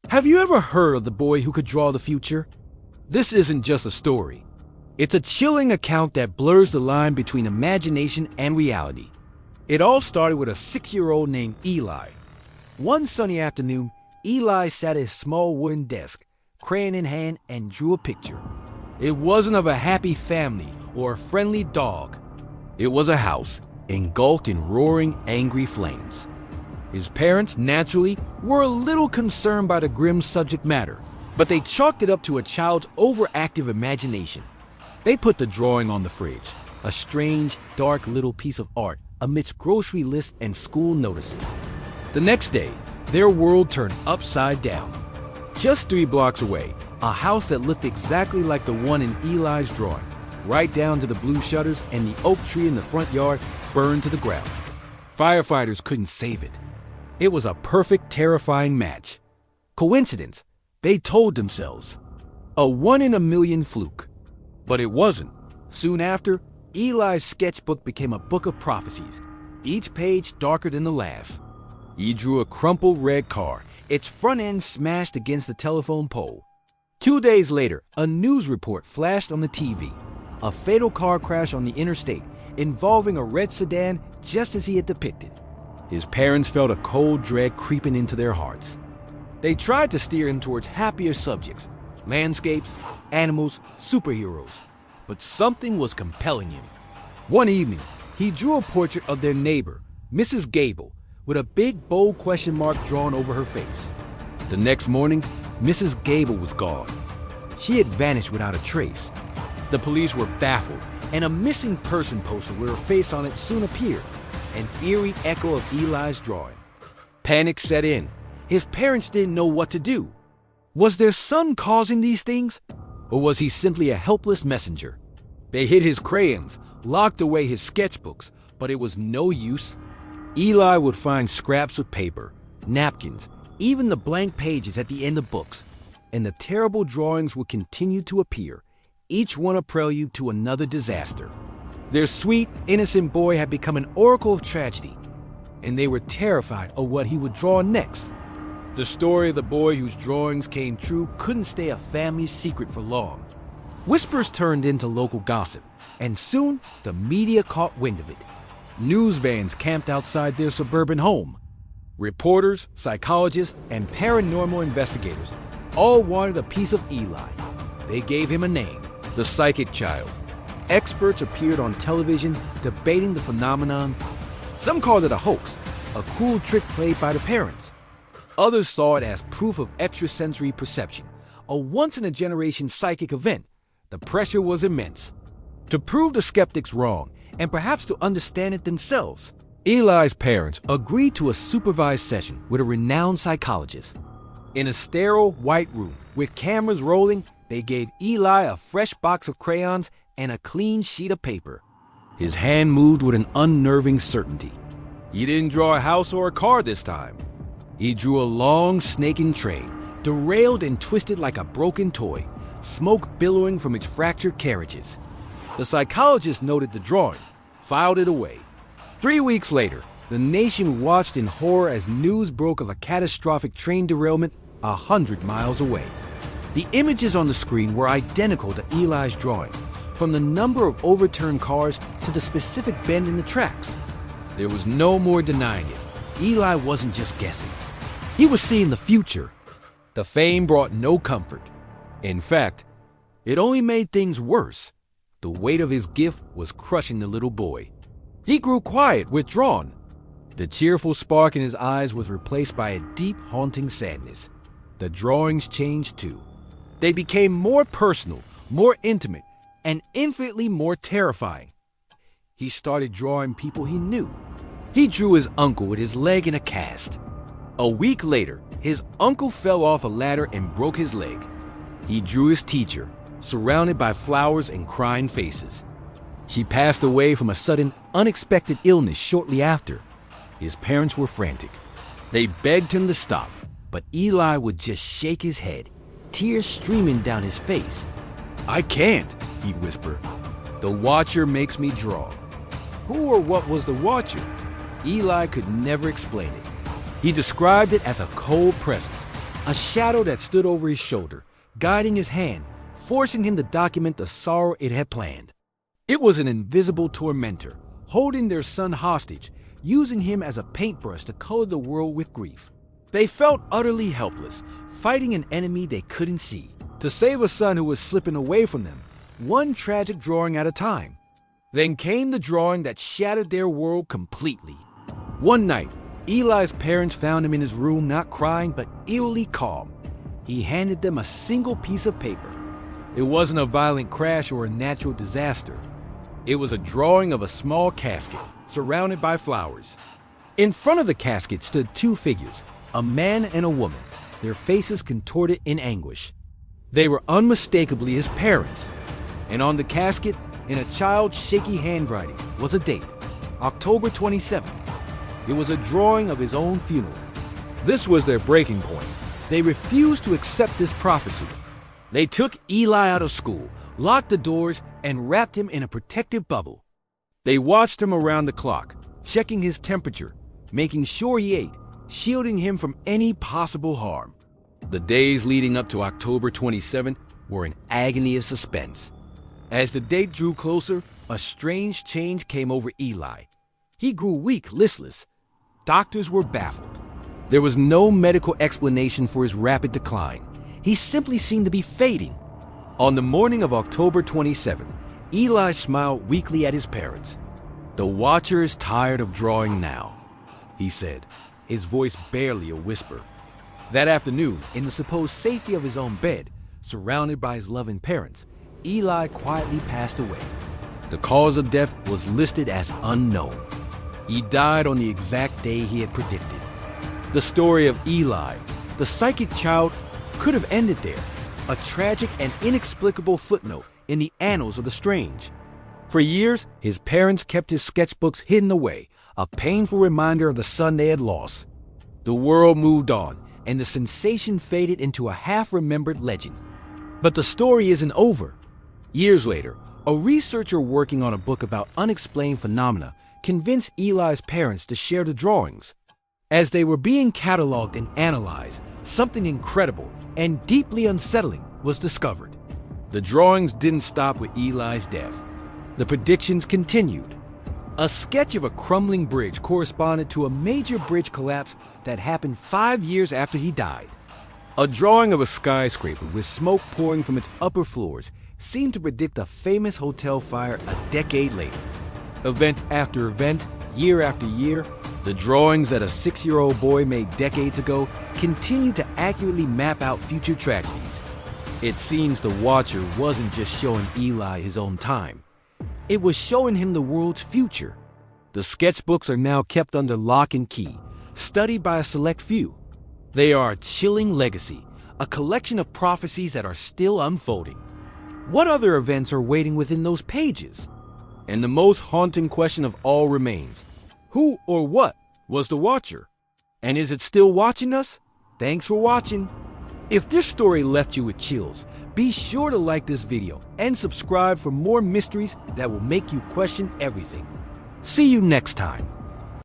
Have you ever heard of the boy who could draw the future? This isn't just a story. It's a chilling account that blurs the line between imagination and reality. It all started with a 6-year-old named Eli. One sunny afternoon, Eli sat at his small wooden desk, crayon in hand, and drew a picture. It wasn't of a happy family or a friendly dog. It was a house engulfed in roaring, angry flames. His parents, naturally, were a little concerned by the grim subject matter, but they chalked it up to a child's overactive imagination. They put the drawing on the fridge, a strange, dark little piece of art amidst grocery lists and school notices. The next day, their world turned upside down. Just 3 blocks away, a house that looked exactly like the one in Eli's drawing, right down to the blue shutters, and the oak tree in the front yard burned to the ground. Firefighters couldn't save it. It was a perfect, terrifying match. Coincidence, they told themselves. A 1 in a million fluke. But it wasn't. Soon after, Eli's sketchbook became a book of prophecies, each page darker than the last. He drew a crumpled red car, its front end smashed against the telephone pole. 2 days later, a news report flashed on the TV. A fatal car crash on the interstate involving a red sedan just as he had depicted. His parents felt a cold dread creeping into their hearts. They tried to steer him towards happier subjects, landscapes, animals, superheroes, but something was compelling him. One evening, he drew a portrait of their neighbor, Mrs. Gable, with a big bold question mark drawn over her face. The next morning, Mrs. Gable was gone. She had vanished without a trace. The police were baffled, and a missing person poster with her face on it soon appeared, an eerie echo of Eli's drawing. Panic set in. His parents didn't know what to do. Was their son causing these things? Or was he simply a helpless messenger? They hid his crayons, locked away his sketchbooks, but it was no use. Eli would find scraps of paper, napkins, even the blank pages at the end of books, and the terrible drawings would continue to appear, each one a prelude to another disaster. Their sweet, innocent boy had become an oracle of tragedy, and they were terrified of what he would draw next. The story of the boy whose drawings came true couldn't stay a family secret for long. Whispers turned into local gossip, and soon the media caught wind of it. News vans camped outside their suburban home. Reporters, psychologists, and paranormal investigators all wanted a piece of Eli. They gave him a name, the Psychic Child. Experts appeared on television debating the phenomenon. Some called it a hoax, a cruel trick played by the parents. Others saw it as proof of extrasensory perception, a once-in-a-generation psychic event. The pressure was immense. To prove the skeptics wrong, and perhaps to understand it themselves, Eli's parents agreed to a supervised session with a renowned psychologist. In a sterile, white room, with cameras rolling, they gave Eli a fresh box of crayons and a clean sheet of paper. His hand moved with an unnerving certainty. He didn't draw a house or a car this time. He drew a long, snaking train, derailed and twisted like a broken toy, smoke billowing from its fractured carriages. The psychologist noted the drawing, filed it away. 3 weeks later, the nation watched in horror as news broke of a catastrophic train derailment 100 miles away. The images on the screen were identical to Eli's drawing, from the number of overturned cars to the specific bend in the tracks. There was no more denying it. Eli wasn't just guessing. He was seeing the future. The fame brought no comfort. In fact, it only made things worse. The weight of his gift was crushing the little boy. He grew quiet, withdrawn. The cheerful spark in his eyes was replaced by a deep, haunting sadness. The drawings changed too. They became more personal, more intimate, and infinitely more terrifying. He started drawing people he knew. He drew his uncle with his leg in a cast. A week later, his uncle fell off a ladder and broke his leg. He drew his teacher, surrounded by flowers and crying faces. She passed away from a sudden, unexpected illness shortly after. His parents were frantic. They begged him to stop, but Eli would just shake his head, tears streaming down his face. "I can't," he'd whisper. "The Watcher makes me draw." Who or what was the Watcher? Eli could never explain it. He described it as a cold presence, a shadow that stood over his shoulder, guiding his hand, forcing him to document the sorrow it had planned. It was an invisible tormentor, holding their son hostage, using him as a paintbrush to color the world with grief. They felt utterly helpless, fighting an enemy they couldn't see, to save a son who was slipping away from them, one tragic drawing at a time. Then came the drawing that shattered their world completely. One night, Eli's parents found him in his room, not crying but eerily calm. He handed them a single piece of paper. It wasn't a violent crash or a natural disaster. It was a drawing of a small casket, surrounded by flowers. In front of the casket stood two figures, a man and a woman, their faces contorted in anguish. They were unmistakably his parents. And on the casket, in a child's shaky handwriting, was a date, October 27th. It was a drawing of his own funeral. This was their breaking point. They refused to accept this prophecy. They took Eli out of school, locked the doors, and wrapped him in a protective bubble. They watched him around the clock, checking his temperature, making sure he ate, shielding him from any possible harm. The days leading up to October 27th were an agony of suspense. As the date drew closer, a strange change came over Eli. He grew weak, listless. Doctors were baffled. There was no medical explanation for his rapid decline. He simply seemed to be fading. On the morning of October 27th, Eli smiled weakly at his parents. "The watcher is tired of drawing now," he said, his voice barely a whisper. That afternoon, in the supposed safety of his own bed, surrounded by his loving parents, Eli quietly passed away. The cause of death was listed as unknown. He died on the exact day he had predicted. The story of Eli, the psychic child, could have ended there, a tragic and inexplicable footnote in the annals of the strange. For years, his parents kept his sketchbooks hidden away, a painful reminder of the son they had lost. The world moved on, and the sensation faded into a half-remembered legend. But the story isn't over. Years later, a researcher working on a book about unexplained phenomena convinced Eli's parents to share the drawings. As they were being cataloged and analyzed, something incredible and deeply unsettling was discovered. The drawings didn't stop with Eli's death. The predictions continued. A sketch of a crumbling bridge corresponded to a major bridge collapse that happened 5 years after he died. A drawing of a skyscraper with smoke pouring from its upper floors seemed to predict a famous hotel fire a decade later. Event after event, year after year, the drawings that a 6-year-old boy made decades ago continued to accurately map out future tragedies. It seems the watcher wasn't just showing Eli his own time. It was showing him the world's future. The sketchbooks are now kept under lock and key, studied by a select few. They are a chilling legacy, a collection of prophecies that are still unfolding. What other events are waiting within those pages? And the most haunting question of all remains: who or what was the watcher? And is it still watching us? Thanks for watching. If this story left you with chills, be sure to like this video and subscribe for more mysteries that will make you question everything. See you next time.